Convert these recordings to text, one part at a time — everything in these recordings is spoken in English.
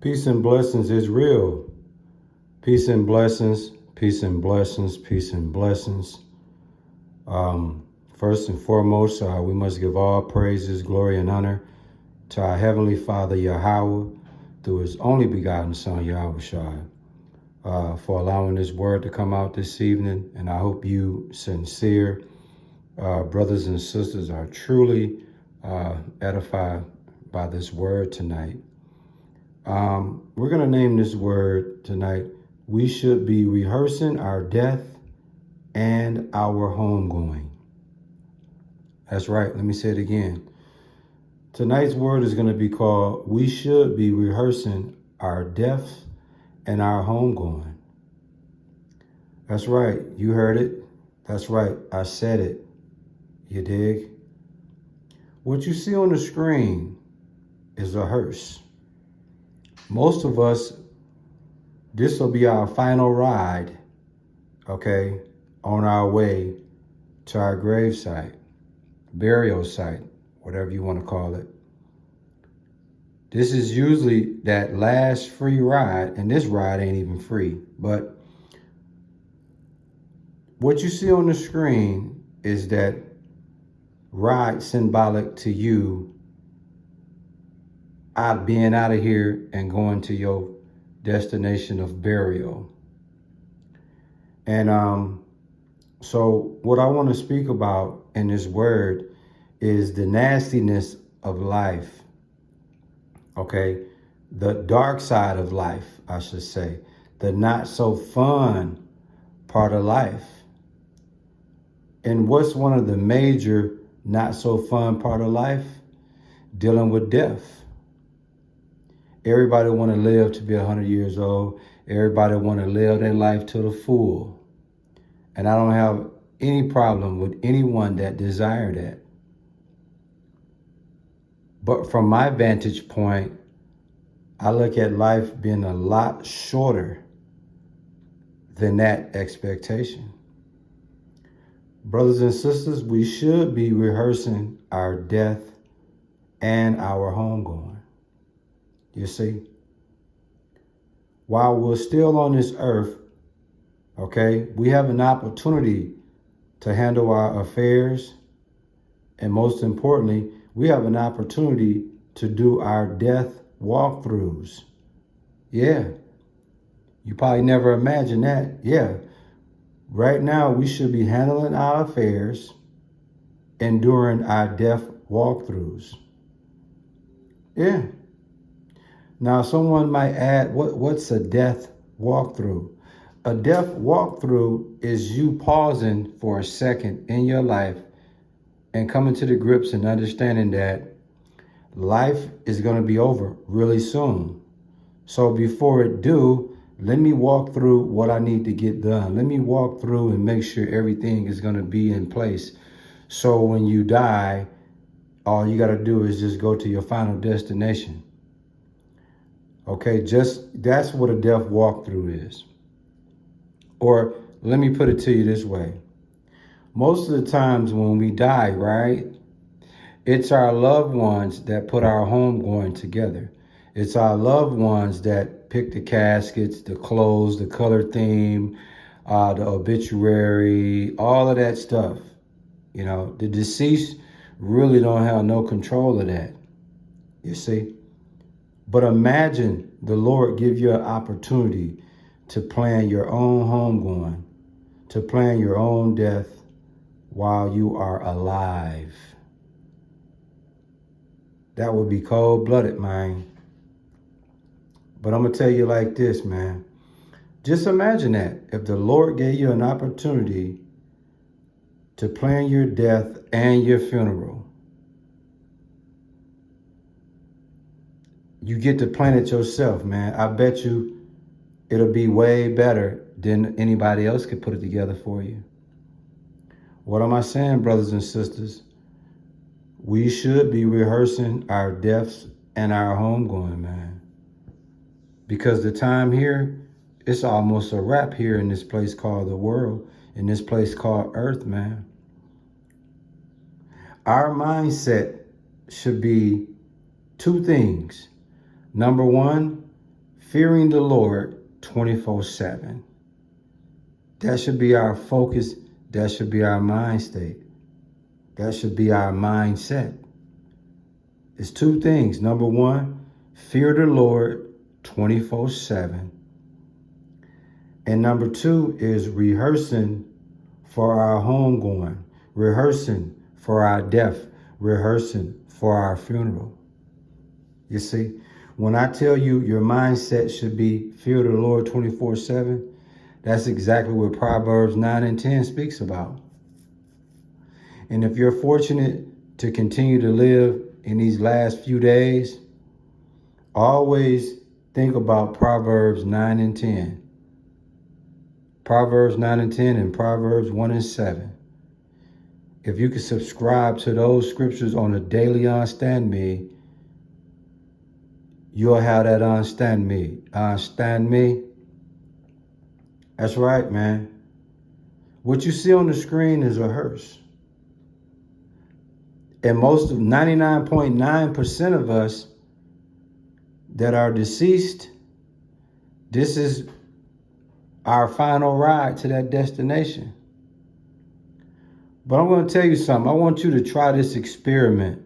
Peace and blessings is real. Peace and blessings, peace and blessings, peace and blessings. First and foremost, we must give all praises, glory, and honor to our Heavenly Father, Yahweh, through His only begotten Son, Yahweh Shai, for allowing this word to come out this evening. And I hope you sincere brothers and sisters are truly edified by this word tonight. We're going to name this word tonight, we should be rehearsing our death and our homegoing. That's right. Let me say it again. Tonight's word is going to be called, we should be rehearsing our death and our homegoing. That's right. You heard it. That's right. I said it. You dig? What you see on the screen is a hearse. Most of us, this will be our final ride, okay, on our way to our grave site, burial site, whatever you want to call it. This is usually that last free ride, and this ride ain't even free, but what you see on the screen is that ride symbolic to you being out of here and going to your destination of burial. And so what I want to speak about in this word is the nastiness of life. Okay, the dark side of life, I should say, the not so fun part of life. And what's one of the major not so fun part of life? Dealing with death. Everybody want to live to be 100 years old. Everybody want to live their life to the full. And I don't have any problem with anyone that desire that. But from my vantage point, I look at life being a lot shorter than that expectation. Brothers and sisters, we should be rehearsing our death and our homegoing. You see? While we're still on this earth, okay, we have an opportunity to handle our affairs. And most importantly, we have an opportunity to do our death walkthroughs. Yeah. You probably never imagined that. Yeah. Right now, we should be handling our affairs and during our death walkthroughs. Yeah. Now, someone might add, what's a death walkthrough? A death walkthrough is you pausing for a second in your life and coming to the grips and understanding that life is going to be over really soon. So before it do, let me walk through what I need to get done. Let me walk through and make sure everything is going to be in place. So when you die, all you got to do is just go to your final destination. Okay, that's what a death walkthrough is. Or let me put it to you this way. Most of the times when we die, right, it's our loved ones that put our home going together. It's our loved ones that pick the caskets, the clothes, the color theme, the obituary, all of that stuff. You know, the deceased really don't have no control of that, you see. But imagine the Lord give you an opportunity to plan your own homegoing, to plan your own death while you are alive. That would be cold-blooded, man. But I'm going to tell you like this, man. Just imagine that if the Lord gave you an opportunity to plan your death and your funeral. You get to plan it yourself, man. I bet you it'll be way better than anybody else could put it together for you. What am I saying, brothers and sisters? We should be rehearsing our deaths and our homegoing, man. Because the time here, it's almost a wrap here in this place called the world, in this place called Earth, man. Our mindset should be two things. Number one, fearing the Lord 24/7. That should be our focus. That should be our mind state. That should be our mindset. It's two things. Number one, fear the Lord 24/7. And number two is rehearsing for our homegoing, rehearsing for our death, rehearsing for our funeral. You see, when I tell you your mindset should be fear the Lord 24/7, that's exactly what Proverbs 9 and 10 speaks about. And if you're fortunate to continue to live in these last few days, always think about Proverbs 9 and 10. Proverbs 9 and 10 and Proverbs 1 and 7. If you can subscribe to those scriptures on a daily understand me, you'll have that understand me. Understand me? That's right, man. What you see on the screen is a hearse. And most of 99.9% of us that are deceased, this is our final ride to that destination. But I'm going to tell you something. I want you to try this experiment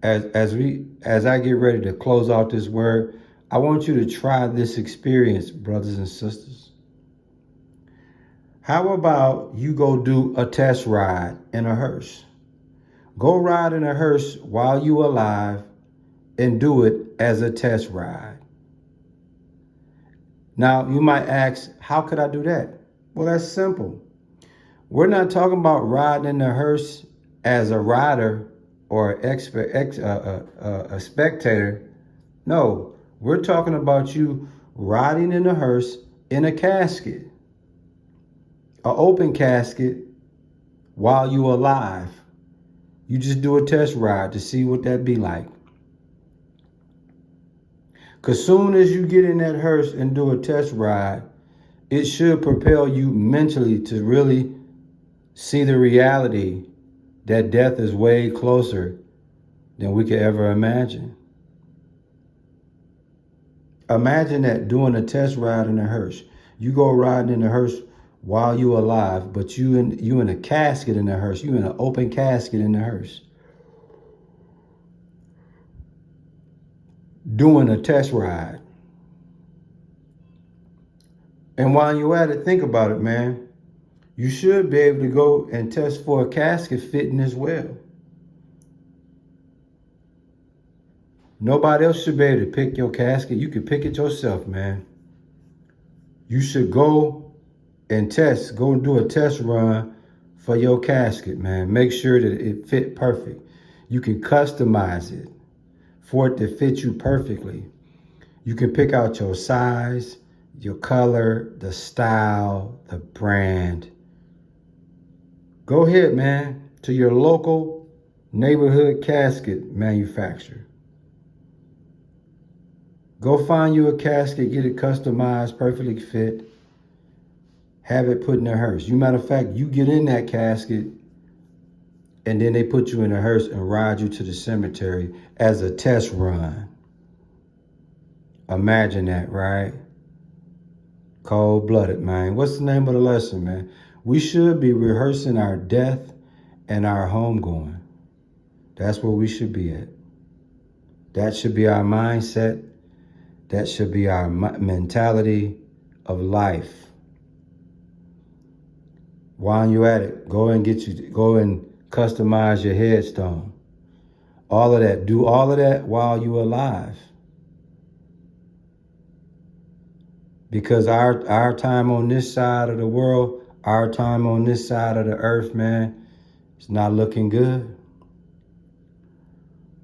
as I get ready to close out this word. I want you to try this experience, brothers and sisters. How about you go do a test ride in a hearse? Go ride in a hearse while you're alive and do it as a test ride. Now, you might ask, how could I do that? Well, that's simple. We're not talking about riding in the hearse as a rider or a spectator. No, we're talking about you riding in a hearse in a casket, an open casket while you're alive. You just do a test ride to see what that'd be like. Because soon as you get in that hearse and do a test ride, it should propel you mentally to really see the reality that death is way closer than we could ever imagine. Imagine that doing a test ride in a hearse. You go riding in the hearse while you're alive, but you in a casket in the hearse. You in an open casket in the hearse. Doing a test ride. And while you're at it, think about it, man. You should be able to go and test for a casket fitting as well. Nobody else should be able to pick your casket. You can pick it yourself, man. You should go and test. Go and do a test run for your casket, man. Make sure that it fit perfect. You can customize it for it to fit you perfectly. You can pick out your size, your color, the style, the brand. Go ahead, man, to your local neighborhood casket manufacturer. Go find you a casket, get it customized, perfectly fit. Have it put in a hearse. Matter of fact, you get in that casket and then they put you in a hearse and ride you to the cemetery as a test run. Imagine that, right? Cold-blooded, man. What's the name of the lesson, man? We should be rehearsing our death and our homegoing. That's where we should be at. That should be our mindset. That should be our mentality of life. While you're at it, go and customize your headstone. All of that. Do all of that while you're alive. Because our time on this side of the world, our time on this side of the earth, man, it's not looking good.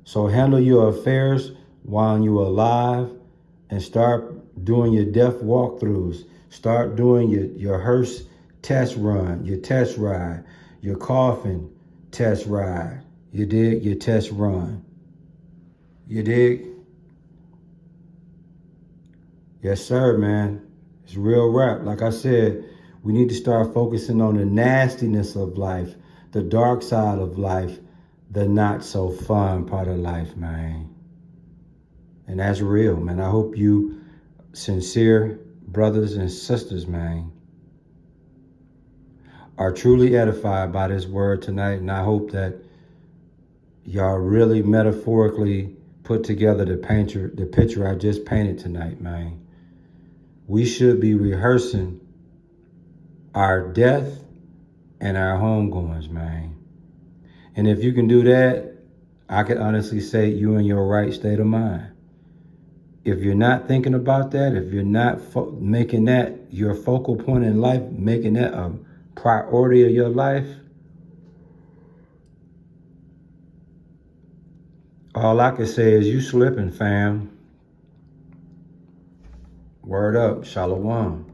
So handle your affairs while you're alive and start doing your death walkthroughs. Start doing your hearse test run, your test ride, your coffin test ride. You dig? Your test run. You dig? Yes, sir, man. It's real rap. Like I said, we need to start focusing on the nastiness of life, the dark side of life, the not so fun part of life, man. And that's real, man. I hope you sincere brothers and sisters, man, are truly edified by this word tonight. And I hope that y'all really metaphorically put together the picture I just painted tonight, man. We should be rehearsing our death and our homegoings, man. And if you can do that, I can honestly say you're in your right state of mind. If you're not thinking about that, if you're not making that your focal point in life, making that a priority of your life, all I can say is you slipping, fam. Word up, shalom.